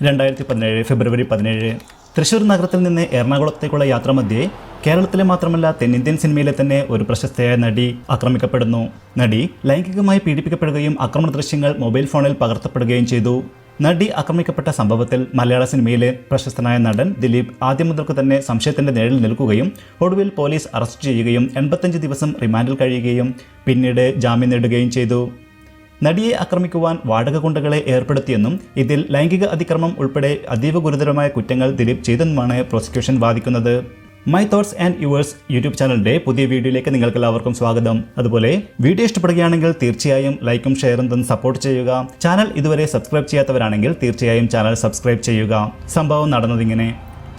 2017 ഫെബ്രുവരി 17 തൃശ്ശൂർ നഗരത്തിൽ നിന്ന് എറണാകുളത്തേക്കുള്ള യാത്രാമധ്യേ കേരളത്തിലെ മാത്രമല്ല തെന്നിന്ത്യൻ സിനിമയിലെ തന്നെ ഒരു പ്രശസ്തയായ നടി ആക്രമിക്കപ്പെടുന്നു. നടി ലൈംഗികമായി പീഡിപ്പിക്കപ്പെടുകയും ആക്രമണ ദൃശ്യങ്ങൾ മൊബൈൽ ഫോണിൽ പകർത്തപ്പെടുകയും ചെയ്തു. നടി ആക്രമിക്കപ്പെട്ട സംഭവത്തിൽ മലയാള സിനിമയിലെ പ്രശസ്തനായ നടൻ ദിലീപ് ആദ്യം മുതൽക്ക് തന്നെ സംശയത്തിന്റെ നിഴലിൽ നിൽക്കുകയും ഒടുവിൽ പോലീസ് അറസ്റ്റ് ചെയ്യുകയും 85 ദിവസം റിമാൻഡിൽ കഴിയുകയും പിന്നീട് ജാമ്യം നേടുകയും ചെയ്തു. നടിയെ ആക്രമിക്കുവാൻ വാടക ഗുണ്ടകളെ ഏർപ്പെടുത്തിയെന്നും ഇതിൽ ലൈംഗിക അതിക്രമം ഉൾപ്പെടെ അതീവ ഗുരുതരമായ കുറ്റങ്ങൾ ദിലീപ് ചെയ്തെന്നുമാണ് പ്രോസിക്യൂഷൻ വാദിക്കുന്നത്. My thoughts and yours YouTube ചാനലിന്റെ പുതിയ വീഡിയോയിലേക്ക് നിങ്ങൾക്ക് എല്ലാവർക്കും സ്വാഗതം. അതുപോലെ വീഡിയോ ഇഷ്ടപ്പെടുകയാണെങ്കിൽ തീർച്ചയായും ലൈക്കും ഷെയറും തന്ന് സപ്പോർട്ട് ചെയ്യുക. ചാനൽ ഇതുവരെ സബ്സ്ക്രൈബ് ചെയ്യാത്തവരാണെങ്കിൽ തീർച്ചയായും ചാനൽ സബ്സ്ക്രൈബ് ചെയ്യുക. സംഭവം നടന്നതിങ്ങനെ: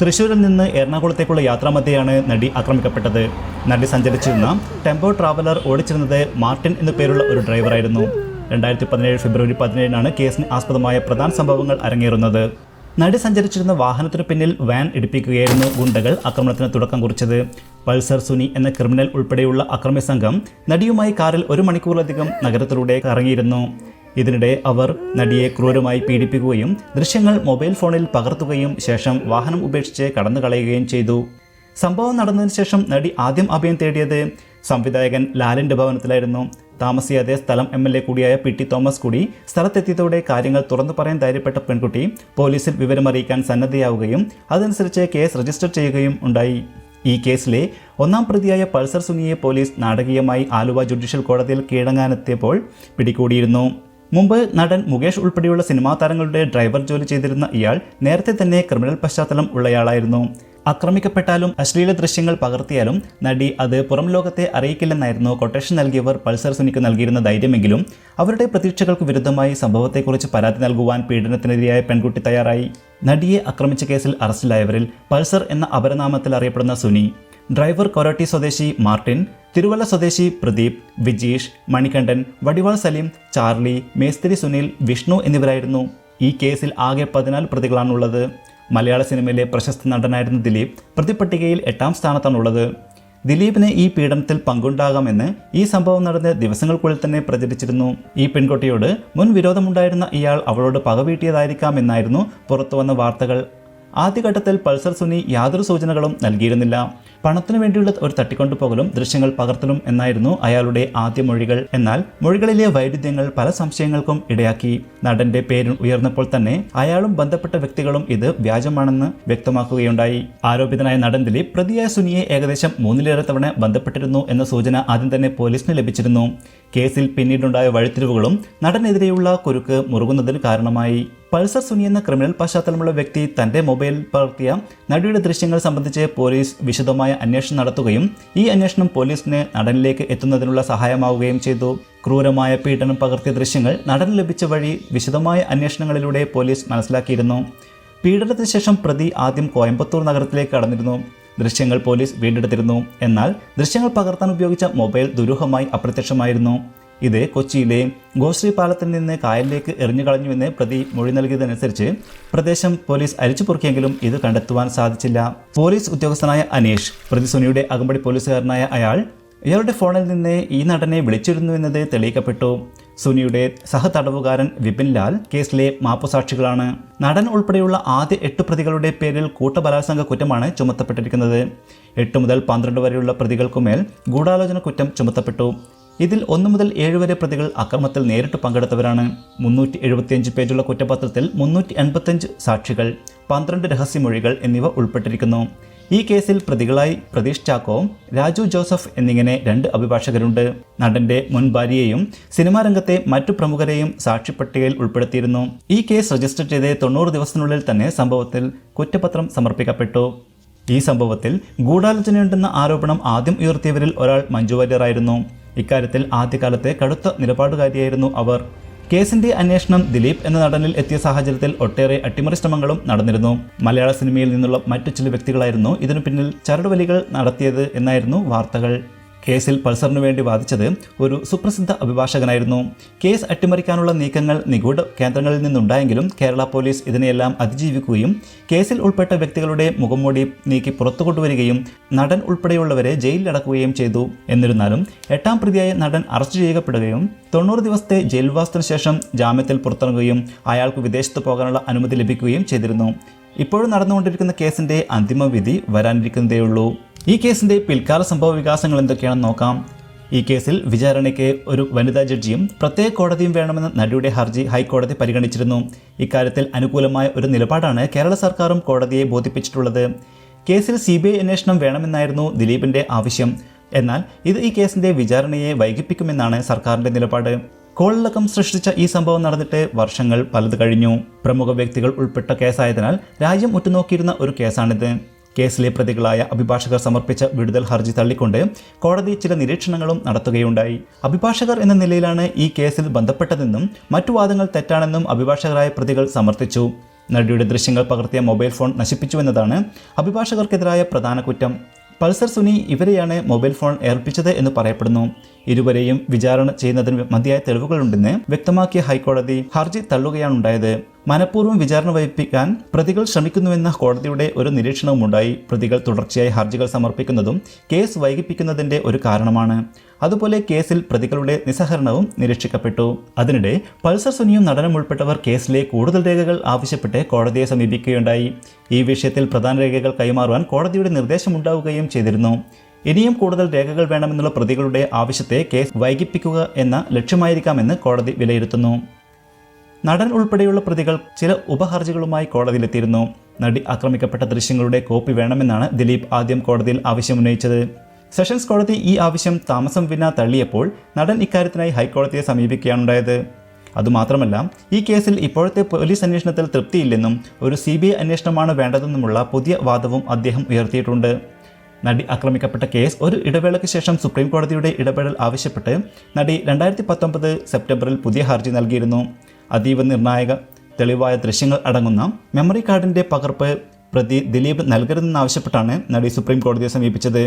തൃശ്ശൂരിൽ നിന്ന് എറണാകുളത്തേക്കുള്ള യാത്രാമധ്യയാണ് നടി ആക്രമിക്കപ്പെട്ടത്. നടി സഞ്ചരിച്ചിരുന്ന ടെമ്പോ ട്രാവലർ ഓടിച്ചിരുന്നത് മാർട്ടിൻ എന്നു പേരുള്ള ഒരു ഡ്രൈവറായിരുന്നു. 2017 ഫെബ്രുവരി 17 കേസിന് ആസ്പദമായ പ്രധാന സംഭവങ്ങൾ അരങ്ങേറുന്നത്. നടി സഞ്ചരിച്ചിരുന്ന വാഹനത്തിനു പിന്നിൽ വാൻ ഇടിപ്പിക്കുകയായിരുന്നു ഗുണ്ടകൾ ആക്രമണത്തിന് തുടക്കം കുറിച്ചത്. പൾസർ സുനി എന്ന ക്രിമിനൽ ഉൾപ്പെടെയുള്ള അക്രമി സംഘം നടിയുമായി കാറിൽ 1 മണിക്കൂറിലധികം നഗരത്തിലൂടെ കറങ്ങിയിരുന്നു. ഇതിനിടെ അവർ നടിയെ ക്രൂരമായി പീഡിപ്പിക്കുകയും ദൃശ്യങ്ങൾ മൊബൈൽ ഫോണിൽ പകർത്തുകയും ശേഷം വാഹനം ഉപേക്ഷിച്ച് കടന്നു കളയുകയും ചെയ്തു. സംഭവം നടന്നതിന് ശേഷം നടി ആദ്യം അഭയം തേടിയത് സംവിധായകൻ ലാലിൻ്റെ ഭവനത്തിലായിരുന്നു. താമസിയാതെ സ്ഥലം MLA കൂടിയായ PT തോമസ് കൂടി സ്ഥലത്തെത്തിയതോടെ കാര്യങ്ങൾ തുറന്നു പറയാൻ ധൈര്യപ്പെട്ട പെൺകുട്ടി പോലീസിൽ വിവരമറിയിക്കാൻ സന്നദ്ധയാവുകയും അതനുസരിച്ച് കേസ് രജിസ്റ്റർ ചെയ്യുകയും ഉണ്ടായി. ഈ കേസിലെ 1-ാം പ്രതിയായ പൾസർ സുനിയെ പോലീസ് നാടകീയമായി ആലുവ ജുഡീഷ്യൽ കോടതിയിൽ കീഴടങ്ങാനെത്തിയപ്പോൾ പിടികൂടിയിരുന്നു. മുമ്പ് നടൻ മുകേഷ് ഉൾപ്പെടെയുള്ള സിനിമാ താരങ്ങളുടെ ഡ്രൈവർ ജോലി ചെയ്തിരുന്ന ഇയാൾ നേരത്തെ തന്നെ ക്രിമിനൽ പശ്ചാത്തലം ഉള്ളയാളായിരുന്നു. ആക്രമിക്കപ്പെട്ടാലും അശ്ലീല ദൃശ്യങ്ങൾ പകർത്തിയാലും നടി അത് പുറം ലോകത്തെ അറിയിക്കില്ലെന്നായിരുന്നു കൊട്ടേഷൻ നൽകിയവർ പൾസർ സുനിക്ക് നൽകിയിരുന്ന ധൈര്യമെങ്കിലും അവരുടെ പ്രതീക്ഷകൾക്ക് വിരുദ്ധമായി സംഭവത്തെക്കുറിച്ച് പരാതി നൽകുവാൻ പീഡനത്തിനെതിരായ പെൺകുട്ടി തയ്യാറായി. നടിയെ ആക്രമിച്ച കേസിൽ അറസ്റ്റിലായവരിൽ പൾസർ എന്ന അപരനാമത്തിൽ അറിയപ്പെടുന്ന സുനി, ഡ്രൈവർ കൊരട്ടി സ്വദേശി മാർട്ടിൻ, തിരുവല്ല സ്വദേശി പ്രദീപ്, വിജീഷ്, മണികണ്ഠൻ, വടിവാൾ സലീം, ചാർലി, മേസ്തിരി സുനിൽ, വിഷ്ണു എന്നിവരായിരുന്നു. ഈ കേസിൽ ആകെ 14 പ്രതികളാണുള്ളത്. മലയാള സിനിമയിലെ പ്രശസ്ത നടനായിരുന്ന ദിലീപ് പ്രതിപട്ടികയിൽ 8-ാം സ്ഥാനത്താണുള്ളത്. ദിലീപിന് ഈ പീഡനത്തിൽ പങ്കുണ്ടാകാമെന്ന് ഈ സംഭവം നടന്ന് ദിവസങ്ങൾക്കുള്ളിൽ തന്നെ പ്രചരിച്ചിരുന്നു. ഈ പെൺകുട്ടിയോട് മുൻ വിരോധമുണ്ടായിരുന്ന ഇയാൾ അവളോട് പകവീട്ടിയതായിരിക്കാമെന്നായിരുന്നു പുറത്തുവന്ന വാർത്തകൾ. ആദ്യഘട്ടത്തിൽ പൾസർ സുനി യാതൊരു സൂചനകളും നൽകിയിരുന്നില്ല. പണത്തിനു വേണ്ടിയുള്ള ഒരു തട്ടിക്കൊണ്ടുപോകലും ദൃശ്യങ്ങൾ പകർത്തലും എന്നായിരുന്നു അയാളുടെ ആദ്യ മൊഴികൾ. എന്നാൽ മൊഴികളിലെ വൈരുദ്ധ്യങ്ങൾ പല സംശയങ്ങൾക്കും ഇടയാക്കി. നടന്റെ പേര് ഉയർന്നപ്പോൾ തന്നെ അയാളും ബന്ധപ്പെട്ട വ്യക്തികളും ഇത് വ്യാജമാണെന്ന് വ്യക്തമാക്കുകയുണ്ടായി. ആരോപിതനായ നടൻ ദിലീപ് പ്രതിയായ സുനിയെ ഏകദേശം 3-ലേറെ തവണ ബന്ധപ്പെട്ടിരുന്നു എന്ന സൂചന ആദ്യം തന്നെ പോലീസിന് ലഭിച്ചിരുന്നു. കേസിൽ പിന്നീടുണ്ടായ വഴിത്തിരിവുകളും നടനെതിരെയുള്ള കുരുക്ക് മുറുകുന്നതിന് കാരണമായി. പൾസർ സുനി എന്ന ക്രിമിനൽ പശ്ചാത്തലമുള്ള വ്യക്തി തന്റെ മൊബൈലിൽ പകർത്തിയ നടിയുടെ ദൃശ്യങ്ങൾ സംബന്ധിച്ച് പോലീസ് വിശദമായ അന്വേഷണം നടത്തുകയും ഈ അന്വേഷണം പോലീസിന് നടനിലേക്ക് എത്തുന്നതിനുള്ള സഹായമാവുകയും ചെയ്തു. ക്രൂരമായ പീഡനം പകർത്തിയ ദൃശ്യങ്ങൾ നടന് ലഭിച്ച വഴി വിശദമായ അന്വേഷണങ്ങളിലൂടെ പോലീസ് മനസ്സിലാക്കിയിരുന്നു. പീഡനത്തിന് ശേഷം പ്രതി ആദ്യം കോയമ്പത്തൂർ നഗരത്തിലേക്ക് കടന്നിരുന്നു. ദൃശ്യങ്ങൾ പോലീസ് വീണ്ടെടുത്തിരുന്നു. എന്നാൽ ദൃശ്യങ്ങൾ പകർത്താൻ ഉപയോഗിച്ച മൊബൈൽ ദുരൂഹമായി അപ്രത്യക്ഷമായിരുന്നു. ഇത് കൊച്ചിയിലെ ഗോശ്രീ പാലത്തിൽ നിന്ന് കായലിലേക്ക് എറിഞ്ഞു കളഞ്ഞുവെന്ന് പ്രതി മൊഴി നൽകിയതനുസരിച്ച് പ്രദേശം പോലീസ് അരിച്ചു പൊറുക്കിയെങ്കിലും ഇത് കണ്ടെത്തുവാൻ സാധിച്ചില്ല. പോലീസ് ഉദ്യോഗസ്ഥനായ അനീഷ്, പ്രതി സുനിയുടെ അകമ്പടി പോലീസുകാരനായ ഇയാളുടെ ഫോണിൽ നിന്ന് ഈ നടനെ വിളിച്ചിരുന്നുവെന്നത് തെളിയിക്കപ്പെട്ടു. സുനിയുടെ സഹതടവുകാരൻ വിപിൻ ലാൽ കേസിലെ മാപ്പുസാക്ഷികളാണ്. നടൻ ഉൾപ്പെടെയുള്ള ആദ്യ 8 പ്രതികളുടെ പേരിൽ കൂട്ടബലാത്സംഗ കുറ്റമാണ് ചുമത്തപ്പെട്ടിരിക്കുന്നത്. 8 മുതൽ 12 വരെയുള്ള പ്രതികൾക്കുമേൽ ഗൂഢാലോചന കുറ്റം ചുമത്തപ്പെട്ടു. ഇതിൽ 1 മുതൽ 7 വരെ പ്രതികൾ അക്രമത്തിൽ നേരിട്ട് പങ്കെടുത്തവരാണ്. 375 പേജുള്ള കുറ്റപത്രത്തിൽ 385 സാക്ഷികൾ, 12 രഹസ്യമൊഴികൾ എന്നിവ ഉൾപ്പെട്ടിരിക്കുന്നു. ഈ കേസിൽ പ്രതികളായി പ്രതീഷ് ചാക്കോ, രാജു ജോസഫ് എന്നിങ്ങനെ 2 അഭിഭാഷകരുണ്ട്. നടന്റെ മുൻ ഭാര്യയെയും സിനിമാ രംഗത്തെ മറ്റു പ്രമുഖരെയും സാക്ഷിപ്പട്ടികയിൽ ഉൾപ്പെടുത്തിയിരുന്നു. ഈ കേസ് രജിസ്റ്റർ ചെയ്ത് 90 ദിവസത്തിനുള്ളിൽ തന്നെ സംഭവത്തിൽ കുറ്റപത്രം സമർപ്പിക്കപ്പെട്ടു. ഈ സംഭവത്തിൽ ഗൂഢാലോചനയുണ്ടെന്ന ആരോപണം ആദ്യം ഉയർത്തിയവരിൽ ഒരാൾ മഞ്ജു വാര്യറായിരുന്നു. ഇക്കാര്യത്തിൽ ആദ്യകാലത്തെ കടുത്ത നിലപാടുകാരിയായിരുന്നു അവർ. കേസിന്റെ അന്വേഷണം ദിലീപ് എന്ന നടനിൽ എത്തിയ സാഹചര്യത്തിൽ ഒട്ടേറെ അട്ടിമറി ശ്രമങ്ങളും നടന്നിരുന്നു. മലയാള സിനിമയിൽ നിന്നുള്ള മറ്റു ചില വ്യക്തികളായിരുന്നു ഇതിനു പിന്നിൽ ചരടുവലികൾ നടത്തിയത് എന്നായിരുന്നു വാർത്തകൾ. കേസിൽ പൾസറിനു വേണ്ടി വാദിച്ചത് ഒരു സുപ്രസിദ്ധ അഭിഭാഷകനായിരുന്നു. കേസ് അട്ടിമറിക്കാനുള്ള നീക്കങ്ങൾ നിഗൂഢ കേന്ദ്രങ്ങളിൽ നിന്നുണ്ടായെങ്കിലും കേരള പോലീസ് ഇതിനെയെല്ലാം അതിജീവിക്കുകയും കേസിൽ ഉൾപ്പെട്ട വ്യക്തികളുടെ മുഖംമൂടി നീക്കി പുറത്തു കൊണ്ടുവരികയും നടൻ ഉൾപ്പെടെയുള്ളവരെ ജയിലിലടക്കുകയും ചെയ്തു. എന്നിരുന്നാലും 8ാം പ്രതിയായ നടൻ അറസ്റ്റ് ചെയ്യപ്പെടുകയും 90 ദിവസത്തെ ജയിൽവാസത്തിനു ശേഷം ജാമ്യത്തിൽ പുറത്തിറങ്ങുകയും അയാൾക്ക് വിദേശത്ത് പോകാനുള്ള അനുമതി ലഭിക്കുകയും ചെയ്തിരുന്നു. ഇപ്പോഴും നടന്നുകൊണ്ടിരിക്കുന്ന കേസിന്റെ അന്തിമ വിധി വരാനിരിക്കുന്നതേയുള്ളൂ. ഈ കേസിന്റെ പിൽക്കാല സംഭവ വികാസങ്ങൾ എന്തൊക്കെയാണെന്ന് നോക്കാം. ഈ കേസിൽ വിചാരണയ്ക്ക് ഒരു വനിതാ ജഡ്ജിയും പ്രത്യേക കോടതിയും വേണമെന്ന നടിയുടെ ഹർജി ഹൈക്കോടതി പരിഗണിച്ചിരുന്നു. ഇക്കാര്യത്തിൽ അനുകൂലമായ ഒരു നിലപാടാണ് കേരള സർക്കാരും കോടതിയെ ബോധിപ്പിച്ചിട്ടുള്ളത്. കേസിൽ CBI അന്വേഷണം വേണമെന്നായിരുന്നു ദിലീപിന്റെ ആവശ്യം. എന്നാൽ ഇത് ഈ കേസിന്റെ വിചാരണയെ വൈകിപ്പിക്കുമെന്നാണ് സർക്കാരിന്റെ നിലപാട്. കോളിളക്കം സൃഷ്ടിച്ച ഈ സംഭവം നടന്നിട്ട് വർഷങ്ങൾ പലത് കഴിഞ്ഞു. പ്രമുഖ വ്യക്തികൾ ഉൾപ്പെട്ട കേസായതിനാൽ രാജ്യം ഉറ്റുനോക്കിയിരുന്ന ഒരു കേസാണിത്. കേസിലെ പ്രതികളായ അഭിഭാഷകർ സമർപ്പിച്ച വിടുതൽ ഹർജി തള്ളിക്കൊണ്ട് കോടതി ചില നിരീക്ഷണങ്ങളും നടത്തുകയുണ്ടായി. അഭിഭാഷകർ എന്ന നിലയിലാണ് ഈ കേസിൽ ബന്ധപ്പെട്ടതെന്നും മറ്റു വാദങ്ങൾ തെറ്റാണെന്നും അഭിഭാഷകരായ പ്രതികൾ സമർത്ഥിച്ചു. നടിയുടെ ദൃശ്യങ്ങൾ പകർത്തിയ മൊബൈൽ ഫോൺ നശിപ്പിച്ചുവെന്നതാണ് അഭിഭാഷകർക്കെതിരായ പ്രധാന കുറ്റം. പൾസർ സുനി ഇവരെയാണ് മൊബൈൽ ഫോൺ ഏൽപ്പിച്ചത് എന്ന് പറയപ്പെടുന്നു. ഇരുവരെയും വിചാരണ ചെയ്യുന്നതിന് മതിയായ തെളിവുകളുണ്ടെന്ന് വ്യക്തമാക്കിയ ഹൈക്കോടതി ഹർജി തള്ളുകയാണുണ്ടായത്. മനഃപൂർവ്വം വിചാരണ വൈകിപ്പിക്കാൻ പ്രതികൾ ശ്രമിക്കുന്നുവെന്ന കോടതിയുടെ ഒരു നിരീക്ഷണവുമുണ്ടായി. പ്രതികൾ തുടർച്ചയായി ഹർജികൾ സമർപ്പിക്കുന്നതും കേസ് വൈകിപ്പിക്കുന്നതിന്റെ ഒരു കാരണമാണ്. അതുപോലെ കേസിൽ പ്രതികളുടെ നിസ്സഹകരണവും നിരീക്ഷിക്കപ്പെട്ടു. അതിനിടെ പൾസർ സുനിയും നടനും ഉൾപ്പെട്ടവർ കേസിലെ കൂടുതൽ രേഖകൾ ആവശ്യപ്പെട്ട് കോടതിയെ സമീപിക്കുകയുണ്ടായി. ഈ വിഷയത്തിൽ പ്രധാന രേഖകൾ കൈമാറുവാൻ കോടതിയുടെ നിർദ്ദേശമുണ്ടാവുകയും ചെയ്തിരുന്നു. ഇനിയും കൂടുതൽ രേഖകൾ വേണമെന്നുള്ള പ്രതികളുടെ ആവശ്യത്തെ കേസ് വൈകിപ്പിക്കുക എന്ന ലക്ഷ്യമായിരിക്കാമെന്ന് കോടതി വിലയിരുത്തുന്നു. നടൻ ഉൾപ്പെടെയുള്ള പ്രതികൾ ചില ഉപഹർജികളുമായി കോടതിയിലെത്തിയിരുന്നു. നടി ആക്രമിക്കപ്പെട്ട ദൃശ്യങ്ങളുടെ കോപ്പി വേണമെന്നാണ് ദിലീപ് ആദ്യം കോടതിയിൽ ആവശ്യമുന്നയിച്ചത്. സെഷൻസ് കോടതി ഈ ആവശ്യം താമസം വിന തള്ളിയപ്പോൾ നടൻ ഇക്കാര്യത്തിനായി ഹൈക്കോടതിയെ സമീപിക്കുകയാണുണ്ടായത്. അതുമാത്രമല്ല, ഈ കേസിൽ ഇപ്പോഴത്തെ പോലീസ് അന്വേഷണത്തിൽ തൃപ്തിയില്ലെന്നും ഒരു CBI അന്വേഷണമാണ് വേണ്ടതെന്നുമുള്ള പുതിയ വാദവും അദ്ദേഹം ഉയർത്തിയിട്ടുണ്ട്. നടി ആക്രമിക്കപ്പെട്ട കേസ് ഒരു ഇടവേളയ്ക്ക് ശേഷം സുപ്രീം കോടതിയുടെ ഇടപെടൽ ആവശ്യപ്പെട്ട് നടി 2019 സെപ്റ്റംബറിൽ പുതിയ ഹർജി നൽകിയിരുന്നു. അതീവ നിർണായക തെളിവായ ദൃശ്യങ്ങൾ അടങ്ങുന്ന മെമ്മറി കാർഡിന്റെ പകർപ്പ് പ്രതി ദിലീപ് നൽകരുതെന്നാവശ്യപ്പെട്ടാണ് നടി സുപ്രീം കോടതിയെ സമീപിച്ചത്.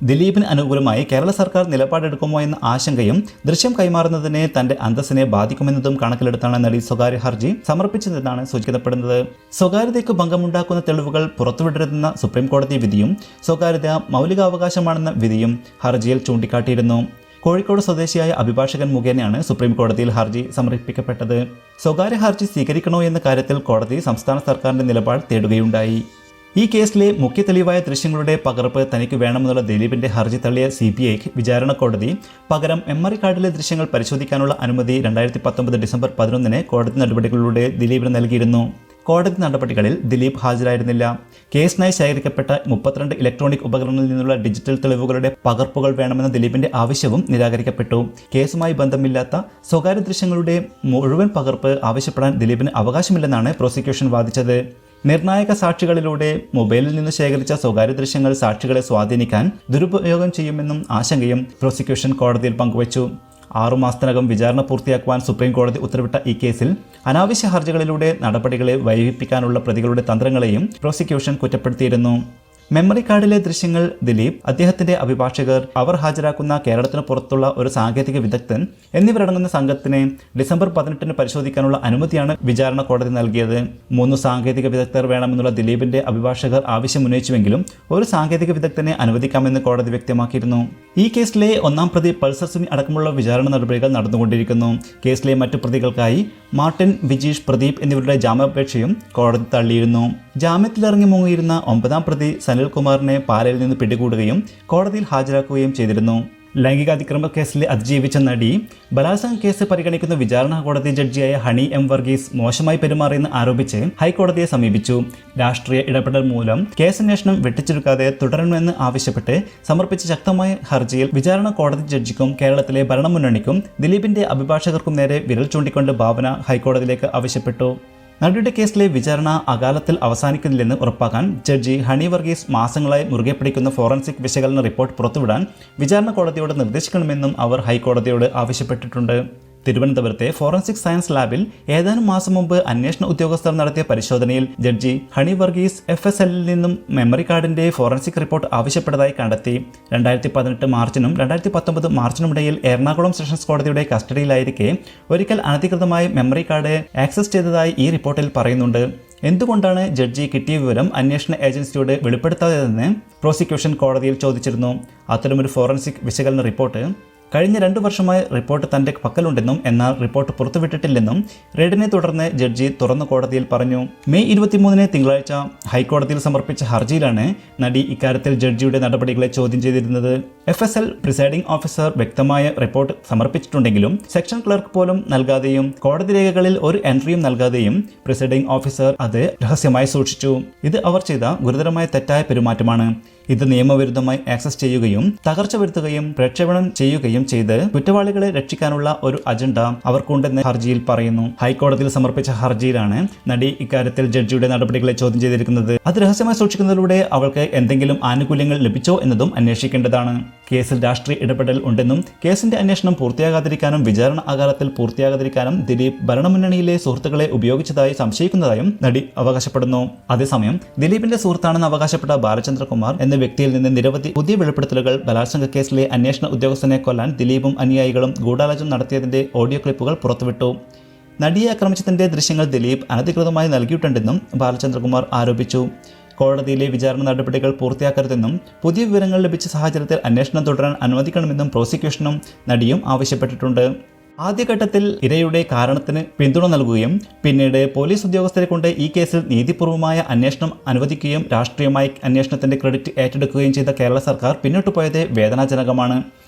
ദിലീപിന് അനുകൂലമായി കേരള സർക്കാർ നിലപാടെടുക്കുമോ എന്ന ആശങ്കയും ദൃശ്യം കൈമാറുന്നതിനെ തന്റെ അന്തസ്സിനെ ബാധിക്കുമെന്നതും കണക്കിലെടുത്താണ് നടി സ്വകാര്യ ഹർജി സമർപ്പിച്ചതെന്നാണ് സൂചിക്കപ്പെടുന്നത്. സ്വകാര്യതയ്ക്ക് ഭംഗമുണ്ടാക്കുന്ന തെളിവുകൾ പുറത്തുവിടരുതെന്ന സുപ്രീം കോടതി വിധിയും സ്വകാര്യത മൗലികാവകാശമാണെന്ന വിധിയും ഹർജിയിൽ ചൂണ്ടിക്കാട്ടിയിരുന്നു. കോഴിക്കോട് സ്വദേശിയായ അഭിഭാഷകൻ മുഖേനയാണ് സുപ്രീം കോടതിയിൽ ഹർജി സമർപ്പിക്കപ്പെട്ടത്. സ്വകാര്യ ഹർജി സ്വീകരിക്കണോ എന്ന കാര്യത്തിൽ കോടതി സംസ്ഥാന സർക്കാരിന്റെ നിലപാട് തേടുകയുണ്ടായി. ഈ കേസിലെ മുഖ്യ തെളിവായ ദൃശ്യങ്ങളുടെ പകർപ്പ് തനിക്ക് വേണമെന്നുള്ള ദിലീപിന്റെ ഹർജി തള്ളിയ CBI വിചാരണ കോടതി പകരം മെമ്മറി കാർഡിലെ ദൃശ്യങ്ങൾ പരിശോധിക്കാനുള്ള അനുമതി 2019 ഡിസംബർ 11 കോടതി നടപടികളിലൂടെ ദിലീപിന് നൽകിയിരുന്നു. കോടതി നടപടികളിൽ ദിലീപ് ഹാജരായിരുന്നില്ല. കേസിനായി ശേഖരിക്കപ്പെട്ട 32 ഇലക്ട്രോണിക് ഉപകരണങ്ങളിൽ നിന്നുള്ള ഡിജിറ്റൽ തെളിവുകളുടെ പകർപ്പുകൾ വേണമെന്ന ദിലീപിന്റെ ആവശ്യവും നിരാകരിക്കപ്പെട്ടു. കേസുമായി ബന്ധമില്ലാത്ത സ്വകാര്യ ദൃശ്യങ്ങളുടെ മുഴുവൻ പകർപ്പ് ആവശ്യപ്പെടാൻ ദിലീപിന് അവകാശമില്ലെന്നാണ് പ്രോസിക്യൂഷൻ വാദിച്ചത്. നിർണായക സാക്ഷികളിലൂടെ മൊബൈലിൽ നിന്ന് ശേഖരിച്ച സ്വകാര്യ ദൃശ്യങ്ങൾ സാക്ഷികളെ സ്വാധീനിക്കാൻ ദുരുപയോഗം ചെയ്യുമെന്നും ആശങ്കയും പ്രോസിക്യൂഷൻ കോടതിയിൽ പങ്കുവച്ചു. 6 മാസത്തിനകം വിചാരണ പൂർത്തിയാക്കുവാൻ സുപ്രീം കോടതി ഉത്തരവിട്ട ഈ കേസിൽ അനാവശ്യ ഹർജികളിലൂടെ നടപടികളെ വൈകിപ്പിക്കാനുള്ള പ്രതികളുടെ തന്ത്രങ്ങളെയും പ്രോസിക്യൂഷൻ കുറ്റപ്പെടുത്തിയിരുന്നു. മെമ്മറി കാർഡിലെ ദൃശ്യങ്ങൾ ദിലീപ്, അദ്ദേഹത്തിന്റെ അഭിഭാഷകർ, അവർ ഹാജരാക്കുന്ന കേരളത്തിന് പുറത്തുള്ള ഒരു സാങ്കേതിക വിദഗ്ധൻ എന്നിവരടങ്ങുന്ന സംഘത്തിനെ ഡിസംബർ 18 പരിശോധിക്കാനുള്ള അനുമതിയാണ് വിചാരണ കോടതി നൽകിയത്. 3 സാങ്കേതിക വിദഗ്ധർ വേണമെന്നുള്ള ദിലീപിന്റെ അഭിഭാഷകർ ആവശ്യമുന്നയിച്ചുവെങ്കിലും ഒരു സാങ്കേതിക വിദഗ്ധനെ അനുവദിക്കാമെന്ന് കോടതി വ്യക്തമാക്കിയിരുന്നു. ഈ കേസിലെ 1-ാം പ്രതി പൾസർ സുനി അടക്കമുള്ള വിചാരണ നടപടികൾ നടന്നുകൊണ്ടിരിക്കുന്നു. കേസിലെ മറ്റു പ്രതികൾക്കായി മാർട്ടിൻ, വിജീഷ്, പ്രദീപ് എന്നിവരുടെ ജാമ്യാപേക്ഷയും കോടതി തള്ളിയിരുന്നു. ജാമ്യത്തിലിറങ്ങി മുങ്ങിയിരുന്ന 9-ാം പ്രതി സനിൽകുമാറിനെ പാലയിൽ നിന്ന് പിടികൂടുകയും കോടതിയിൽ ഹാജരാക്കുകയും ചെയ്തിരുന്നു. ലൈംഗികാതിക്രമ കേസിലെ അതിജീവിച്ച നടി ബലാത്സംഗ കേസ് പരിഗണിക്കുന്ന വിചാരണ കോടതി ജഡ്ജിയായ ഹണി M. വർഗീസ് മോശമായി പെരുമാറിയെന്ന് ആരോപിച്ച് ഹൈക്കോടതിയെ സമീപിച്ചു. രാഷ്ട്രീയ ഇടപെടൽ മൂലം കേസന്വേഷണം വെട്ടിച്ചുരുക്കാതെ തുടരണമെന്ന് ആവശ്യപ്പെട്ട് സമർപ്പിച്ച ശക്തമായ ഹർജിയിൽ വിചാരണ കോടതി ജഡ്ജിക്കും കേരളത്തിലെ ഭരണമുന്നണിക്കും ദിലീപിന്റെ അഭിഭാഷകർക്കും നേരെ വിരൽ ചൂണ്ടിക്കൊണ്ട് ഭാവന ഹൈക്കോടതിയിലേക്ക് ആവശ്യപ്പെട്ടു. നടിയുടെ കേസിലെ വിചാരണ അകാലത്തിൽ അവസാനിക്കുന്നില്ലെന്ന് ഉറപ്പാക്കാൻ ജഡ്ജി ഹണി വർഗീസ് മാസങ്ങളായി മുറുകെ പിടിക്കുന്ന ഫോറൻസിക് വിശകലന റിപ്പോർട്ട് പുറത്തുവിടാൻ വിചാരണ കോടതിയോട് നിർദ്ദേശിക്കണമെന്നും അവർ ഹൈക്കോടതിയോട് ആവശ്യപ്പെട്ടിട്ടുണ്ട്. തിരുവനന്തപുരത്തെ ഫോറൻസിക് സയൻസ് ലാബിൽ ഏതാനും മാസം മുമ്പ് അന്വേഷണ ഉദ്യോഗസ്ഥർ നടത്തിയ പരിശോധനയിൽ ജഡ്ജി ഹണി വർഗീസ് FSL നിന്നും മെമ്മറി കാർഡിന്റെ ഫോറൻസിക് റിപ്പോർട്ട് ആവശ്യപ്പെട്ടതായി കണ്ടെത്തി. 2018 മാർച്ചിനും 2019 മാർച്ചിനുമിടയിൽ എറണാകുളം സെഷൻസ് കോടതിയുടെ കസ്റ്റഡിയിലായിരിക്കെ ഒരിക്കൽ അനധികൃതമായി മെമ്മറി കാർഡ് ആക്സസ് ചെയ്തതായി ഈ റിപ്പോർട്ടിൽ പറയുന്നുണ്ട്. എന്തുകൊണ്ടാണ് ജഡ്ജി കിട്ടിയ വിവരം അന്വേഷണ ഏജൻസിയോട് വെളിപ്പെടുത്താത്തതെന്ന് പ്രോസിക്യൂഷൻ കോടതിയിൽ ചോദിച്ചിരുന്നു. അത്തരമൊരു ഫോറൻസിക് വിശകലന റിപ്പോർട്ട് കഴിഞ്ഞ 2 വർഷമായി റിപ്പോർട്ട് തന്റെ പക്കലുണ്ടെന്നും എന്നാൽ റിപ്പോർട്ട് പുറത്തുവിട്ടിട്ടില്ലെന്നും റെയ്ഡിനെ തുടർന്ന് ജഡ്ജി തുറന്ന കോടതിയിൽ പറഞ്ഞു. മെയ് 23 തിങ്കളാഴ്ച ഹൈക്കോടതിയിൽ സമർപ്പിച്ച ഹർജിയിലാണ് നടി ഇക്കാര്യത്തിൽ ജഡ്ജിയുടെ നടപടികളെ ചോദ്യം ചെയ്തിരുന്നത്. FSL പ്രിസൈഡിംഗ് ഓഫീസർ വ്യക്തമായ റിപ്പോർട്ട് സമർപ്പിച്ചിട്ടുണ്ടെങ്കിലും സെക്ഷൻ ക്ലർക്ക് പോലും നൽകാതെയും കോടതി രേഖകളിൽ ഒരു എൻട്രിയും നൽകാതെയും പ്രിസൈഡിംഗ് ഓഫീസർ അത് രഹസ്യമായി സൂക്ഷിച്ചു. ഇത് അവർ ചെയ്ത ഗുരുതരമായ തെറ്റായ പെരുമാറ്റമാണ്. ഇത് നിയമവിരുദ്ധമായി ആക്സസ് ചെയ്യുകയും തകർച്ച വരുത്തുകയും പ്രക്ഷേപണം ചെയ്യുകയും ചെയ്ത് കുറ്റവാളികളെ രക്ഷിക്കാനുള്ള ഒരു അജണ്ട അവർക്കുണ്ടെന്ന് ഹർജിയിൽ പറയുന്നു. ഹൈക്കോടതിയിൽ സമർപ്പിച്ച ഹർജിയിലാണ് നടി ഇക്കാര്യത്തിൽ ജഡ്ജിയുടെ നടപടികളെ ചോദ്യം ചെയ്തിരിക്കുന്നത്. അത് രഹസ്യമായി സൂക്ഷിക്കുന്നതിലൂടെ അവൾക്ക് എന്തെങ്കിലും ആനുകൂല്യങ്ങൾ ലഭിച്ചോ എന്നതും അന്വേഷിക്കേണ്ടതാണ്. കേസിൽ രാഷ്ട്രീയ ഇടപെടൽ ഉണ്ടെന്നും കേസിന്റെ അന്വേഷണം പൂർത്തിയാകാതിരിക്കാനും വിചാരണ അകാലത്തിൽ പൂർത്തിയാകാതിരിക്കാനും ദിലീപ് ഭരണമുന്നണിയിലെ സുഹൃത്തുക്കളെ ഉപയോഗിച്ചതായി സംശയിക്കുന്നതായും നടി അവകാശപ്പെടുന്നു. അതേസമയം ദിലീപിന്റെ സുഹൃത്താണെന്ന് അവകാശപ്പെട്ട ബാലചന്ദ്രകുമാർ എന്ന വ്യക്തിയിൽ നിന്ന് നിരവധി പുതിയ വെളിപ്പെടുത്തലുകൾ, ബലാത്സംഗ കേസിലെ അന്വേഷണ ഉദ്യോഗസ്ഥനെ കൊല്ലാൻ ദിലീപും അനുയായികളും ഗൂഢാലോചന നടത്തിയതിന്റെ ഓഡിയോ ക്ലിപ്പുകൾ പുറത്തുവിട്ടു. നടിയെ ആക്രമിച്ചതിന്റെ ദൃശ്യങ്ങൾ ദിലീപ് അനധികൃതമായി നൽകിയിട്ടുണ്ടെന്നും ബാലചന്ദ്രകുമാർ ആരോപിച്ചു. കോടതിയിലെ വിചാരണ നടപടികൾ പൂർത്തിയാക്കരുതെന്നും പുതിയ വിവരങ്ങൾ ലഭിച്ച സാഹചര്യത്തിൽ അന്വേഷണം തുടരാൻ അനുവദിക്കണമെന്നും പ്രോസിക്യൂഷനും നടിയും ആവശ്യപ്പെട്ടിട്ടുണ്ട്. ആദ്യഘട്ടത്തിൽ ഇരയുടെ കാരണത്തിന് പിന്തുണ നൽകുകയും പിന്നീട് പോലീസ് ഉദ്യോഗസ്ഥരെ കൊണ്ട് ഈ കേസിൽ നീതിപൂർവമായ അന്വേഷണം അനുവദിക്കുകയും രാഷ്ട്രീയമായി അന്വേഷണത്തിന്റെ ക്രെഡിറ്റ് ഏറ്റെടുക്കുകയും ചെയ്ത കേരള സർക്കാർ പിന്നോട്ടു പോയത് വേദനാജനകമാണ്.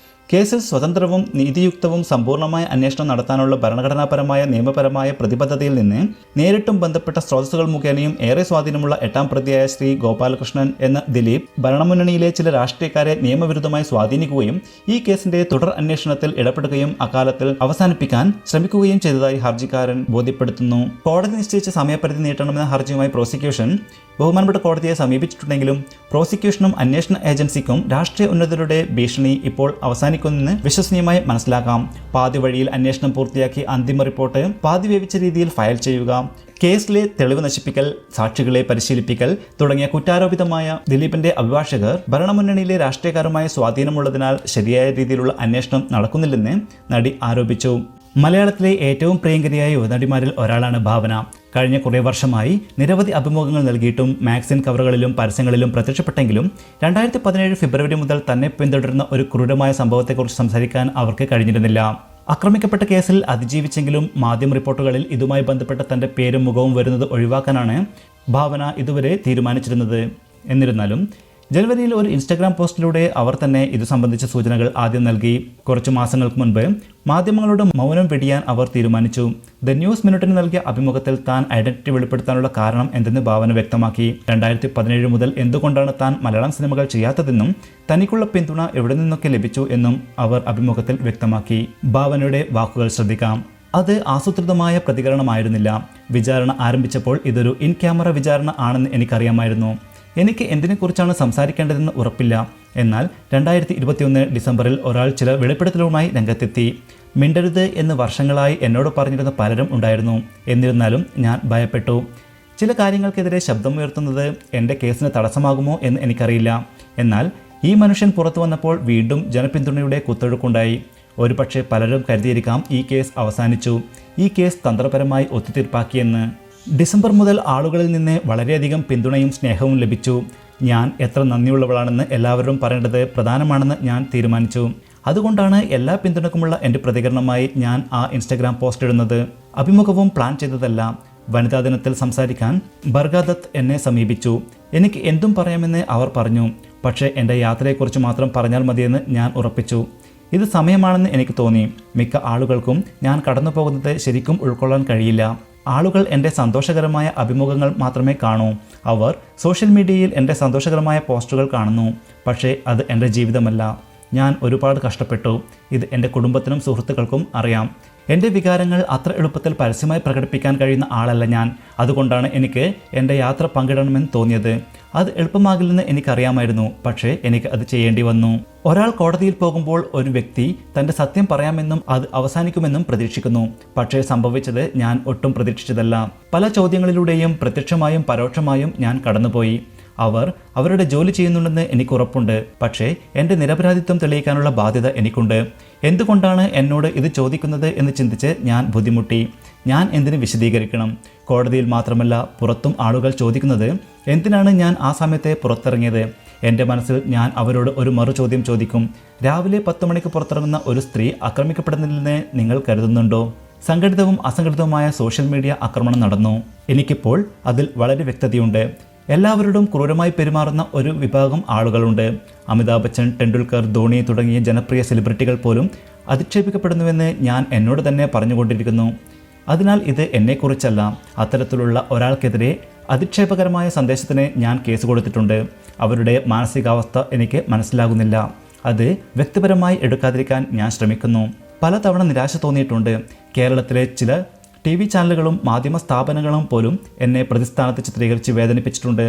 കേസിൽ സ്വതന്ത്രവും നീതിയുക്തവും സമ്പൂർണ്ണമായ അന്വേഷണം നടത്താനുള്ള ഭരണഘടനാപരമായ നിയമപരമായ പ്രതിബദ്ധതയിൽ നിന്ന് നേരിട്ടും ബന്ധപ്പെട്ട സ്രോതസ്സുകൾ മുഖേനയും ഏറെ സ്വാധീനമുള്ള 8ാം പ്രതിയായ ശ്രീ ഗോപാലകൃഷ്ണൻ എന്ന ദിലീപ് ഭരണമുന്നണിയിലെ ചില രാഷ്ട്രീയക്കാരെ നിയമവിരുദ്ധമായി സ്വാധീനിക്കുകയും ഈ കേസിന്റെ തുടർ അന്വേഷണത്തിൽ ഇടപെടുകയും അക്കാലത്തിൽ അവസാനിപ്പിക്കാൻ ശ്രമിക്കുകയും ചെയ്തതായി ഹർജിക്കാരൻ ബോധ്യപ്പെടുത്തുന്നു. കോടതി നിശ്ചയിച്ച സമയപരിധി നീട്ടണമെന്ന ഹർജിയുമായി പ്രോസിക്യൂഷൻ ബഹുമാനപ്പെട്ട കോടതിയെ സമീപിച്ചിട്ടുണ്ടെങ്കിലും പ്രോസിക്യൂഷനും അന്വേഷണ ഏജൻസിക്കും രാഷ്ട്രീയ ഉന്നതരുടെ ഭീഷണി ഇപ്പോൾ അവസാനിക്കുമെന്ന് വിശ്വസനീയമായി മനസ്സിലാക്കാം. പാതി വഴിയിൽ അന്വേഷണം പൂർത്തിയാക്കി അന്തിമ റിപ്പോർട്ട് പാതി വേവിച്ച രീതിയിൽ ഫയൽ ചെയ്യുക, കേസിലെ തെളിവ് നശിപ്പിക്കൽ, സാക്ഷികളെ പരിശീലിപ്പിക്കൽ തുടങ്ങിയ കുറ്റാരോപിതമായ ദിലീപിന്റെ അഭിഭാഷകർ ഭരണമുന്നണിയിലെ രാഷ്ട്രീയക്കാരുമായി സ്വാധീനമുള്ളതിനാൽ ശരിയായ രീതിയിലുള്ള അന്വേഷണം നടക്കുന്നില്ലെന്ന് നടി ആരോപിച്ചു. മലയാളത്തിലെ ഏറ്റവും പ്രിയങ്കരിയായ യുവനടിമാരിൽ ഒരാളാണ് ഭാവന. കഴിഞ്ഞ കുറേ വർഷമായി നിരവധി അഭിമുഖങ്ങൾ നൽകിയിട്ടും മാഗസിൻ കവറുകളിലും പരസ്യങ്ങളിലും പ്രത്യക്ഷപ്പെട്ടെങ്കിലും 2017 ഫെബ്രുവരി മുതൽ തന്നെ പിന്തുടരുന്ന ഒരു ക്രൂരമായ സംഭവത്തെക്കുറിച്ച് സംസാരിക്കാൻ അവർക്ക് കഴിഞ്ഞിരുന്നില്ല. ആക്രമിക്കപ്പെട്ട കേസിൽ അതിജീവിച്ചെങ്കിലും മാധ്യമ റിപ്പോർട്ടുകളിൽ ഇതുമായി ബന്ധപ്പെട്ട തന്റെ പേരും മുഖവും വരുന്നത് ഒഴിവാക്കാനാണ് ഭാവന ഇതുവരെ തീരുമാനിച്ചിരുന്നത്. എന്നിരുന്നാലും ജനുവരിയിൽ ഒരു ഇൻസ്റ്റാഗ്രാം പോസ്റ്റിലൂടെ അവർ തന്നെ ഇതു സംബന്ധിച്ച സൂചനകൾ ആദ്യം നൽകി. കുറച്ചു മാസങ്ങൾക്ക് മുൻപ് മാധ്യമങ്ങളുടെ മൗനം വെടിയാൻ അവർ തീരുമാനിച്ചു. ദ ന്യൂസ് മിനിറ്റിന് നൽകിയ അഭിമുഖത്തിൽ താൻ ഐഡന്റിറ്റി വെളിപ്പെടുത്താനുള്ള കാരണം എന്തെന്ന് ഭാവന വ്യക്തമാക്കി. 2017 മുതൽ എന്തുകൊണ്ടാണ് താൻ മലയാളം സിനിമകൾ ചെയ്യാത്തതെന്നും തനിക്കുള്ള പിന്തുണ എവിടെ നിന്നൊക്കെ ലഭിച്ചു എന്നും അവർ അഭിമുഖത്തിൽ വ്യക്തമാക്കി. ഭാവനയുടെ വാക്കുകൾ ശ്രദ്ധിക്കാം. അത് ആസൂത്രിതമായ പ്രതികരണമായിരുന്നില്ല. വിചാരണ ആരംഭിച്ചപ്പോൾ ഇതൊരു ഇൻ ക്യാമറ വിചാരണ ആണെന്ന് എനിക്കറിയാമായിരുന്നു. എനിക്ക് എന്തിനെക്കുറിച്ചാണ് സംസാരിക്കേണ്ടതെന്ന് ഉറപ്പില്ല. എന്നാൽ 2021 ഡിസംബറിൽ ഒരാൾ ചില വെളിപ്പെടുത്തലുമായി രംഗത്തെത്തി. മിണ്ടരുത് എന്ന് വർഷങ്ങളായി എന്നോട് പറഞ്ഞിരുന്ന പലരും ഉണ്ടായിരുന്നു. എന്നിരുന്നാലും ഞാൻ ഭയപ്പെട്ടു. ചില കാര്യങ്ങൾക്കെതിരെ ശബ്ദമുയർത്തുന്നത് എൻ്റെ കേസിന് തടസ്സമാകുമോ എന്ന് എനിക്കറിയില്ല. എന്നാൽ ഈ മനുഷ്യൻ പുറത്തു വന്നപ്പോൾ വീണ്ടും ജനപിന്തുണയുടെ കുത്തൊഴുക്കുണ്ടായി. ഒരുപക്ഷെ പലരും കരുതിയിരിക്കാം ഈ കേസ് അവസാനിച്ചു, ഈ കേസ് തന്ത്രപരമായി ഒത്തുതീർപ്പാക്കിയെന്ന്. ഡിസംബർ മുതൽ ആളുകളിൽ നിന്ന് വളരെയധികം പിന്തുണയും സ്നേഹവും ലഭിച്ചു. ഞാൻ എത്ര നന്ദിയുള്ളവളാണെന്ന് എല്ലാവരും പറയേണ്ടത് പ്രധാനമാണെന്ന് ഞാൻ തീരുമാനിച്ചു. അതുകൊണ്ടാണ് എല്ലാ പിന്തുണക്കുമുള്ള എൻ്റെ പ്രതികരണമായി ഞാൻ ആ ഇൻസ്റ്റഗ്രാം പോസ്റ്റ് ഇടുന്നത്. അഭിമുഖവും പ്ലാൻ ചെയ്തതല്ല. വനിതാ ദിനത്തിൽ സംസാരിക്കാൻ ബർഗാദത്ത് എന്നെ സമീപിച്ചു. എനിക്ക് എന്തും പറയാമെന്ന് അവർ പറഞ്ഞു. പക്ഷേ എൻ്റെ യാത്രയെക്കുറിച്ച് മാത്രം പറഞ്ഞാൽ മതിയെന്ന് ഞാൻ ഉറപ്പിച്ചു. ഇത് സമയമാണെന്ന് എനിക്ക് തോന്നി. മിക്ക ആളുകൾക്കും ഞാൻ കടന്നു പോകുന്നത് ശരിക്കും ഉൾക്കൊള്ളാൻ കഴിയില്ല. ആളുകൾ എൻ്റെ സന്തോഷകരമായ അഭിമുഖങ്ങൾ മാത്രമേ കാണൂ. അവർ സോഷ്യൽ മീഡിയയിൽ എൻ്റെ സന്തോഷകരമായ പോസ്റ്റുകൾ കാണുന്നു. പക്ഷേ അത് എൻ്റെ ജീവിതമല്ല. ഞാൻ ഒരുപാട് കഷ്ടപ്പെട്ടു. ഇത് എൻ്റെ കുടുംബത്തിനും സുഹൃത്തുക്കൾക്കും അറിയാം. എൻ്റെ വികാരങ്ങൾ അത്ര എളുപ്പത്തിൽ പരസ്യമായി പ്രകടിപ്പിക്കാൻ കഴിയുന്ന ആളല്ല ഞാൻ. അതുകൊണ്ടാണ് എനിക്ക് എൻ്റെ യാത്ര പങ്കിടണമെന്ന് തോന്നിയത്. അത് എളുപ്പമാകില്ലെന്ന് എനിക്കറിയാമായിരുന്നു, പക്ഷേ എനിക്ക് അത് ചെയ്യേണ്ടി വന്നു. ഒരാൾ കോടതിയിൽ പോകുമ്പോൾ ഒരു വ്യക്തി തൻ്റെ സത്യം പറയാമെന്നും അത് അവസാനിക്കുമെന്നും പ്രതീക്ഷിക്കുന്നു. പക്ഷേ സംഭവിച്ചത് ഞാൻ ഒട്ടും പ്രതീക്ഷിച്ചതല്ല. പല ചോദ്യങ്ങളിലൂടെയും പ്രത്യക്ഷമായും പരോക്ഷമായും ഞാൻ കടന്നുപോയി. അവർ അവരുടെ ജോലി ചെയ്യുന്നുണ്ടെന്ന് എനിക്ക് ഉറപ്പുണ്ട്, പക്ഷേ എൻ്റെ നിരപരാധിത്വം തെളിയിക്കാനുള്ള ബാധ്യത എനിക്കുണ്ട്. എന്തുകൊണ്ടാണ് എന്നോട് ഇത് ചോദിക്കുന്നത് എന്ന് ചിന്തിച്ച് ഞാൻ ബുദ്ധിമുട്ടി. ഞാൻ എന്തിന് വിശദീകരിക്കണം? കോടതിയിൽ മാത്രമല്ല, പുറത്തും ആളുകൾ ചോദിക്കുന്നത് എന്തിനാണ് ഞാൻ ആ സമയത്ത് പുറത്തിറങ്ങിയത്. എൻ്റെ മനസ്സിൽ ഞാൻ അവരോട് ഒരു മറു ചോദ്യം ചോദിക്കും. രാവിലെ 10 മണിക്ക് പുറത്തിറങ്ങുന്ന ഒരു സ്ത്രീ ആക്രമിക്കപ്പെടുന്നില്ലെന്ന് നിങ്ങൾ കരുതുന്നുണ്ടോ? സംഘടിതവും അസംഘടിതവുമായ സോഷ്യൽ മീഡിയ ആക്രമണം നടന്നു. എനിക്കിപ്പോൾ അതിൽ വളരെ വ്യക്തതയുണ്ട്. എല്ലാവരോടും ക്രൂരമായി പെരുമാറുന്ന ഒരു വിഭാഗം ആളുകളുണ്ട്. അമിതാഭ് ബച്ചൻ, ടെണ്ടുൽക്കർ, ധോണി തുടങ്ങിയ ജനപ്രിയ സെലിബ്രിറ്റികൾ പോലും അധിക്ഷേപിക്കപ്പെടുന്നുവെന്ന് ഞാൻ എന്നോട് തന്നെ പറഞ്ഞുകൊണ്ടിരിക്കുന്നു. അതിനാൽ ഇത് എന്നെക്കുറിച്ചല്ല. അത്തരത്തിലുള്ള ഒരാൾക്കെതിരെ അധിക്ഷേപകരമായ സന്ദേശത്തിന് ഞാൻ കേസ് കൊടുത്തിട്ടുണ്ട്. അവരുടെ മാനസികാവസ്ഥ എനിക്ക് മനസ്സിലാകുന്നില്ല. അത് വ്യക്തിപരമായി എടുക്കാതിരിക്കാൻ ഞാൻ ശ്രമിക്കുന്നു. പലതവണ നിരാശ തോന്നിയിട്ടുണ്ട്. കേരളത്തിലെ ചില TV ചാനലുകളും മാധ്യമ സ്ഥാപനങ്ങളും പോലും എന്നെ പ്രതിസ്ഥാനത്ത് ചിത്രീകരിച്ച് വേദനിപ്പിച്ചിട്ടുണ്ട്.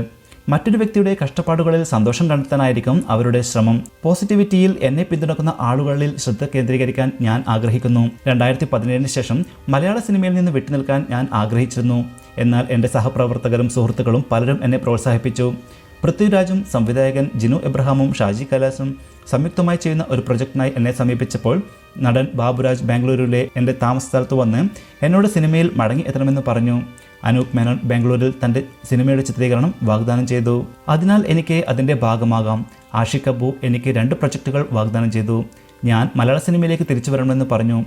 മറ്റൊരു വ്യക്തിയുടെ കഷ്ടപ്പാടുകളിൽ സന്തോഷം കണ്ടെത്താനായിരിക്കും അവരുടെ ശ്രമം. പോസിറ്റിവിറ്റിയിൽ എന്നെ പിന്തുണക്കുന്ന ആളുകളിൽ ശ്രദ്ധ കേന്ദ്രീകരിക്കാൻ ഞാൻ ആഗ്രഹിക്കുന്നു. 2017 ശേഷം മലയാള സിനിമയിൽ നിന്ന് വിട്ടുനിൽക്കാൻ ഞാൻ ആഗ്രഹിച്ചിരുന്നു. എന്നാൽ എൻ്റെ സഹപ്രവർത്തകരും സുഹൃത്തുക്കളും പലരും എന്നെ പ്രോത്സാഹിപ്പിച്ചു. പൃഥ്വിരാജും സംവിധായകൻ ജിനു എബ്രഹാമും ഷാജി കൈലാസും സംയുക്തമായി ചെയ്യുന്ന ഒരു പ്രൊജക്റ്റിനായി എന്നെ സമീപിച്ചപ്പോൾ നടൻ ബാബുരാജ് ബാംഗ്ലൂരിലെ എൻ്റെ താമസ സ്ഥലത്ത് വന്ന് എന്നോട് സിനിമയിൽ മടങ്ങി എത്തണമെന്ന് പറഞ്ഞു. അനൂപ് മേനോൻ ബാംഗ്ലൂരിൽ തൻ്റെ സിനിമയുടെ ചിത്രീകരണം വാഗ്ദാനം ചെയ്തു. അതിനാൽ എനിക്ക് അതിൻ്റെ ഭാഗമാകാം. ആഷിഖ് അബു എനിക്ക് 2 പ്രൊജക്റ്റുകൾ വാഗ്ദാനം ചെയ്തു. ഞാൻ മലയാള സിനിമയിലേക്ക് തിരിച്ചു വരണമെന്ന് പറഞ്ഞു.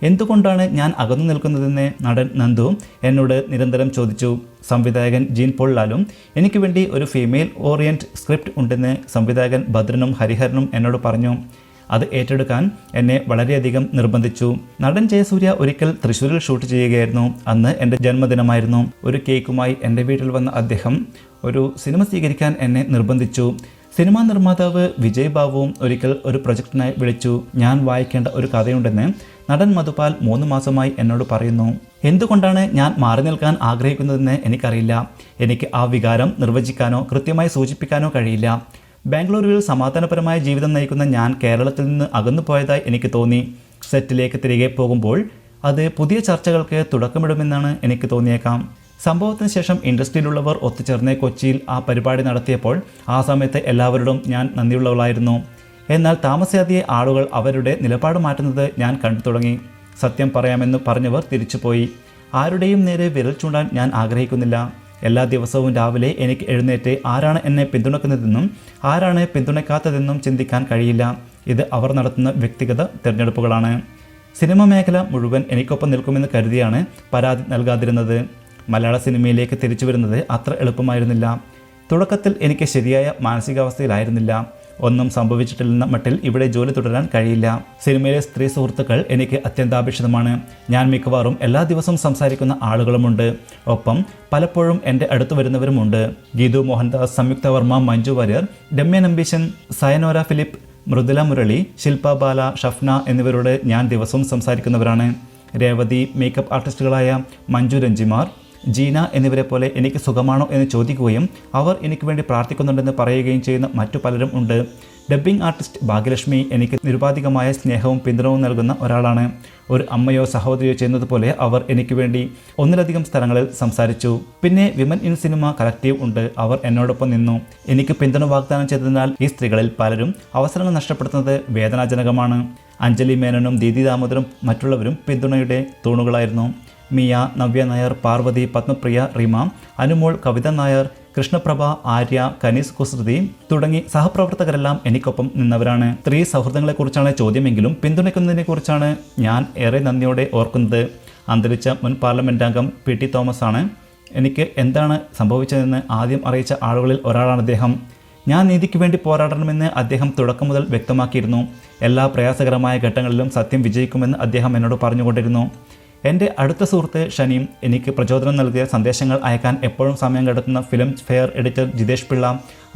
എന്തുകൊണ്ടാണ് ഞാൻ അകന്നു നിൽക്കുന്നതെന്ന് നടൻ നന്ദു എന്നോട് നിരന്തരം ചോദിച്ചു. സംവിധായകൻ ജീൻ പോൾ ലാലും എനിക്ക് വേണ്ടി ഒരു ഫീമെയിൽ ഓറിയൻറ്റ് സ്ക്രിപ്റ്റ് ഉണ്ടെന്ന് സംവിധായകൻ ഭദ്രനും ഹരിഹരനും എന്നോട് പറഞ്ഞു. അത് ഏറ്റെടുക്കാൻ എന്നെ വളരെയധികം നിർബന്ധിച്ചു. നടൻ ജയസൂര്യ ഒരിക്കൽ തൃശ്ശൂരിൽ ഷൂട്ട് ചെയ്യുകയായിരുന്നു. അന്ന് എൻ്റെ ജന്മദിനമായിരുന്നു. ഒരു കേക്കുമായി എൻ്റെ വീട്ടിൽ വന്ന അദ്ദേഹം ഒരു സിനിമ സ്വീകരിക്കാൻ എന്നെ നിർബന്ധിച്ചു. സിനിമാ നിർമ്മാതാവ് വിജയ് ബാബുവും ഒരിക്കൽ ഒരു പ്രൊജക്റ്റിനായി വിളിച്ചു. ഞാൻ വായിക്കേണ്ട ഒരു കഥയുണ്ടെന്ന് നടൻ മധുപാൽ 3 മാസമായി എന്നോട് പറയുന്നു. എന്തുകൊണ്ടാണ് ഞാൻ മാറി നിൽക്കാൻ ആഗ്രഹിക്കുന്നതെന്ന് എനിക്കറിയില്ല. എനിക്ക് ആ വികാരം നിർവചിക്കാനോ കൃത്യമായി സൂചിപ്പിക്കാനോ കഴിയില്ല. ബാംഗ്ലൂരിൽ സമാധാനപരമായ ജീവിതം നയിക്കുന്ന ഞാൻ കേരളത്തിൽ നിന്ന് അകന്നു പോയതായി എനിക്ക് തോന്നി. സെറ്റിലേക്ക് തിരികെ പോകുമ്പോൾ അത് പുതിയ ചർച്ചകൾക്ക് തുടക്കമിടുമെന്നാണ് എനിക്ക് തോന്നിയേക്കാം. സംഭവത്തിന് ശേഷം ഇൻഡസ്ട്രിയിലുള്ളവർ ഒത്തുചേർന്ന് കൊച്ചിയിൽ ആ പരിപാടി നടത്തിയപ്പോൾ ആ സമയത്ത് എല്ലാവരോടും ഞാൻ നന്ദിയുള്ളവളായിരുന്നു. എന്നാൽ താമസിയാതെ ആളുകൾ അവരുടെ നിലപാട് മാറ്റുന്നത് ഞാൻ കണ്ടു തുടങ്ങി. സത്യം പറയാമെന്ന് പറഞ്ഞവർ തിരിച്ചുപോയി. ആരുടെയും നേരെ വിരൽ ചൂണ്ടാൻ ഞാൻ ആഗ്രഹിക്കുന്നില്ല. എല്ലാ ദിവസവും രാവിലെ എനിക്ക് എഴുന്നേറ്റ് ആരാണ് എന്നെ പിന്തുണക്കുന്നതെന്നും ആരാണ് പിന്തുണയ്ക്കാത്തതെന്നും ചിന്തിക്കാൻ കഴിയില്ല. ഇത് അവർ നടത്തുന്ന വ്യക്തിഗത തിരഞ്ഞെടുപ്പുകളാണ്. സിനിമ മേഖല മുഴുവൻ എനിക്കൊപ്പം നിൽക്കുമെന്ന് കരുതിയാണ് പരാതി നൽകാതിരുന്നത്. മലയാള സിനിമയിലേക്ക് തിരിച്ചു വരുന്നത് അത്ര എളുപ്പമായിരുന്നില്ല. തുടക്കത്തിൽ എനിക്ക് ശരിയായ മാനസികാവസ്ഥയിലായിരുന്നില്ല. ഒന്നും സംഭവിച്ചിട്ടില്ലെന്ന മട്ടിൽ ഇവിടെ ജോലി തുടരാൻ കഴിയില്ല. സിനിമയിലെ സ്ത്രീ സുഹൃത്തുക്കൾ എനിക്ക് അത്യന്താപേക്ഷിതമാണ്. ഞാൻ മിക്കവാറും എല്ലാ ദിവസവും സംസാരിക്കുന്ന ആളുകളുമുണ്ട്. ഒപ്പം പലപ്പോഴും എൻ്റെ അടുത്ത് വരുന്നവരുമുണ്ട്. ഗീതു മോഹൻദാസ്, സംയുക്ത വർമ്മ, മഞ്ജു വാര്യർ, രമ്യ നമ്പീശൻ, സയനോര ഫിലിപ്പ്, മൃദുല മുരളി, ശില്പ ബാല, ഷഫ്ന എന്നിവരോട് ഞാൻ ദിവസവും സംസാരിക്കുന്നവരാണ്. രേവതി, മേക്കപ്പ് ആർട്ടിസ്റ്റുകളായ മഞ്ജു രഞ്ജിമാർ, ജീന എന്നിവരെ പോലെ എനിക്ക് സുഖമാണോ എന്ന് ചോദിക്കുകയും അവർ എനിക്ക് വേണ്ടി പ്രാർത്ഥിക്കുന്നുണ്ടെന്ന് പറയുകയും ചെയ്യുന്ന മറ്റു പലരും ഉണ്ട്. ഡബ്ബിംഗ് ആർട്ടിസ്റ്റ് ഭാഗ്യലക്ഷ്മി എനിക്ക് നിരുപാധികമായ സ്നേഹവും പിന്തുണവും നൽകുന്ന ഒരാളാണ്. ഒരു അമ്മയോ സഹോദരിയോ ചെയ്യുന്നത് പോലെ അവർ എനിക്ക് വേണ്ടി ഒന്നിലധികം സ്ഥലങ്ങളിൽ സംസാരിച്ചു. പിന്നെ വിമൻ ഇൻ സിനിമ കളക്റ്റീവ് ഉണ്ട്. അവർ എന്നോടൊപ്പം നിന്നു. എനിക്ക് പിന്തുണ വാഗ്ദാനം ചെയ്തതിനാൽ ഈ സ്ത്രീകളിൽ പലരും അവസരങ്ങൾ നഷ്ടപ്പെടുത്തുന്നത് വേദനാജനകമാണ്. അഞ്ജലി മേനോനും ദീദി ദാമോദരും മറ്റുള്ളവരും പിന്തുണയുടെ തൂണുകളായിരുന്നു. മിയ, നവ്യ നായർ, പാർവതി, പത്മപ്രിയ, റിമ, അനുമോൾ, കവിത നായർ, കൃഷ്ണപ്രഭ, ആര്യ, കനീസ് കുസൃതി തുടങ്ങി സഹപ്രവർത്തകരെല്ലാം എനിക്കൊപ്പം നിന്നവരാണ്. സ്ത്രീ സൗഹൃദങ്ങളെക്കുറിച്ചാണ് ചോദ്യമെങ്കിലും പിന്തുണയ്ക്കുന്നതിനെക്കുറിച്ചാണ് ഞാൻ ഏറെ നന്ദിയോടെ ഓർക്കുന്നത്. അന്തരിച്ച മുൻ പാർലമെന്റ് അംഗം PT തോമസ് ആണ് എനിക്ക് എന്താണ് സംഭവിച്ചതെന്ന് ആദ്യം അറിയിച്ച ആളുകളിൽ ഒരാളാണ് അദ്ദേഹം. ഞാൻ നീതിക്ക് വേണ്ടി പോരാടണമെന്ന് അദ്ദേഹം തുടക്കം മുതൽ വ്യക്തമാക്കിയിരുന്നു. എല്ലാ പ്രയാസകരമായ ഘട്ടങ്ങളിലും സത്യം വിജയിക്കുമെന്ന് അദ്ദേഹം എന്നോട് പറഞ്ഞുകൊണ്ടിരുന്നു. എൻ്റെ അടുത്ത സുഹൃത്ത് ഷനിയും എനിക്ക് പ്രചോദനം നൽകിയ സന്ദേശങ്ങൾ അയക്കാൻ എപ്പോഴും സമയം കണ്ടെത്തുന്ന Filmfare editor Jithesh Pillai,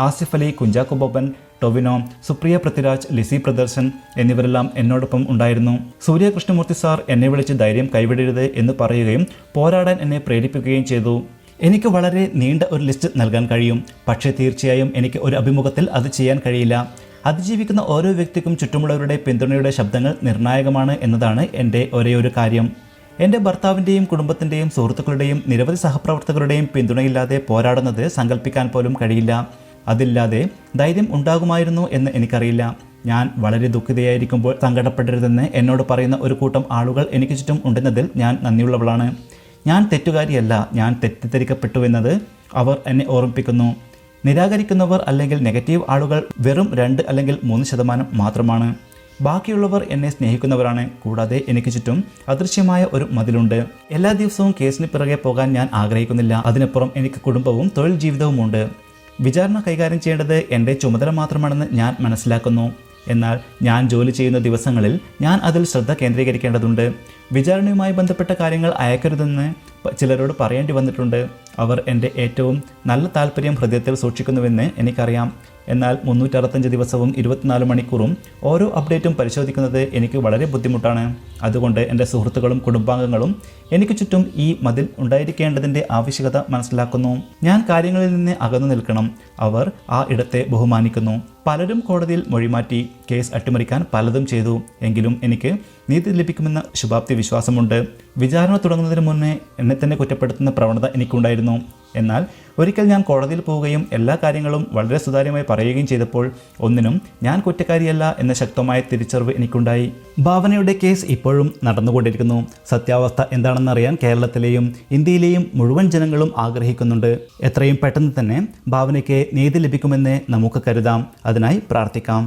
Asif Ali, Kunchacko Boban, Tovino, Supriya Prithviraj, Lissy Priyadarshan എന്നിവരെല്ലാം എന്നോടൊപ്പം ഉണ്ടായിരുന്നു. സൂര്യ കൃഷ്ണമൂർത്തി സാർ എന്നെ വിളിച്ച് ധൈര്യം കൈവിടരുത് എന്ന് പറയുകയും പോരാടാൻ എന്നെ പ്രേരിപ്പിക്കുകയും ചെയ്തു. എനിക്ക് വളരെ നീണ്ട ഒരു ലിസ്റ്റ് നൽകാൻ കഴിയും, പക്ഷേ തീർച്ചയായും എനിക്ക് ഒരു അഭിമുഖത്തിൽ അത് ചെയ്യാൻ കഴിയില്ല. അതിജീവിക്കുന്ന ഓരോ വ്യക്തിക്കും ചുറ്റുമുള്ളവരുടെ പിന്തുണയുടെ ശബ്ദങ്ങൾ നിർണായകമാണ് എന്നതാണ് എൻ്റെ ഒരേയൊരു കാര്യം. എൻ്റെ ഭർത്താവിൻ്റെയും കുടുംബത്തിൻ്റെയും സുഹൃത്തുക്കളുടെയും നിരവധി സഹപ്രവർത്തകരുടെയും പിന്തുണയില്ലാതെ പോരാടുന്നത് സങ്കല്പിക്കാൻ പോലും കഴിയില്ല. അതില്ലാതെ ധൈര്യം ഉണ്ടാകുമായിരുന്നു എന്ന് എനിക്കറിയില്ല. ഞാൻ വളരെ ദുഃഖിതയായിരിക്കുമ്പോൾ സങ്കടപ്പെടരുതെന്ന് എന്നോട് പറയുന്ന ഒരു കൂട്ടം ആളുകൾ എനിക്ക് ചുറ്റും ഉണ്ടെന്നതിൽ ഞാൻ നന്ദിയുള്ളവളാണ്. ഞാൻ തെറ്റുകാരിയല്ല, ഞാൻ തെറ്റിദ്ധരിക്കപ്പെട്ടുവെന്നത് അവർ എന്നെ ഓർമ്മിപ്പിക്കുന്നു. നിരാകരിക്കുന്നവർ അല്ലെങ്കിൽ നെഗറ്റീവ് ആളുകൾ വെറും 2 അല്ലെങ്കിൽ 3% മാത്രമാണ്. ബാക്കിയുള്ളവർ എന്നെ സ്നേഹിക്കുന്നവരാണ്. കൂടാതെ എനിക്ക് ചുറ്റും അദൃശ്യമായ ഒരു മതിലുണ്ട്. എല്ലാ ദിവസവും കേസിന് പിറകെ പോകാൻ ഞാൻ ആഗ്രഹിക്കുന്നില്ല. അതിനപ്പുറം എനിക്ക് കുടുംബവും തൊഴിൽ ജീവിതവുമുണ്ട്. വിചാരണ കൈകാര്യം ചെയ്യേണ്ടത് എൻ്റെ ചുമതല മാത്രമാണെന്ന് ഞാൻ മനസ്സിലാക്കുന്നു. എന്നാൽ ഞാൻ ജോലി ചെയ്യുന്ന ദിവസങ്ങളിൽ ഞാൻ അതിൽ ശ്രദ്ധ കേന്ദ്രീകരിക്കേണ്ടതുണ്ട്. വിചാരണയുമായി ബന്ധപ്പെട്ട കാര്യങ്ങൾ അയക്കരുതെന്ന് ചിലരോട് പറയേണ്ടി വന്നിട്ടുണ്ട്. അവർ എൻ്റെ ഏറ്റവും നല്ല താല്പര്യം ഹൃദയത്തിൽ സൂക്ഷിക്കുന്നുവെന്ന് എനിക്കറിയാം. എന്നാൽ 365 ദിവസവും 24 മണിക്കൂറും ഓരോ അപ്ഡേറ്റും പരിശോധിക്കുന്നത് എനിക്ക് വളരെ ബുദ്ധിമുട്ടാണ്. അതുകൊണ്ട് എൻ്റെ സുഹൃത്തുക്കളും കുടുംബാംഗങ്ങളും എനിക്ക് ചുറ്റും ഈ മതിൽ ഉണ്ടായിരിക്കേണ്ടതിൻ്റെ ആവശ്യകത മനസ്സിലാക്കുന്നു. ഞാൻ കാര്യങ്ങളിൽ നിന്ന് അകന്നു നിൽക്കണം. അവർ ആ ഇടത്തെ ബഹുമാനിക്കുന്നു. പലരും കോടതിയിൽ മൊഴിമാറ്റി കേസ് അട്ടിമറിക്കാൻ പലതും ചെയ്തു. എങ്കിലും എനിക്ക് നീതി ലഭിക്കുമെന്ന ശുഭാപ്തി വിശ്വാസമുണ്ട്. വിചാരണ തുടങ്ങുന്നതിന് മുന്നേ എന്നെ തന്നെ കുറ്റപ്പെടുത്തുന്ന പ്രവണത എനിക്കുണ്ടായിരുന്നു. എന്നാൽ ഒരിക്കൽ ഞാൻ കോടതിയിൽ പോവുകയും എല്ലാ കാര്യങ്ങളും വളരെ സുതാര്യമായി പറയുകയും ചെയ്തപ്പോൾ ഒന്നിനും ഞാൻ കുറ്റക്കാരിയല്ല എന്ന ശക്തമായ തിരിച്ചറിവ് എനിക്കുണ്ടായി. ഭാവനയുടെ കേസ് ഇപ്പോഴും നടന്നുകൊണ്ടിരിക്കുന്നു. സത്യാവസ്ഥ എന്താണെന്നറിയാൻ കേരളത്തിലെയും ഇന്ത്യയിലെയും മുഴുവൻ ജനങ്ങളും ആഗ്രഹിക്കുന്നുണ്ട്. എത്രയും പെട്ടെന്ന് തന്നെ ഭാവനയ്ക്ക് നീതി ലഭിക്കുമെന്ന് നമുക്ക് കരുതാം. അതിനായി പ്രാർത്ഥിക്കാം.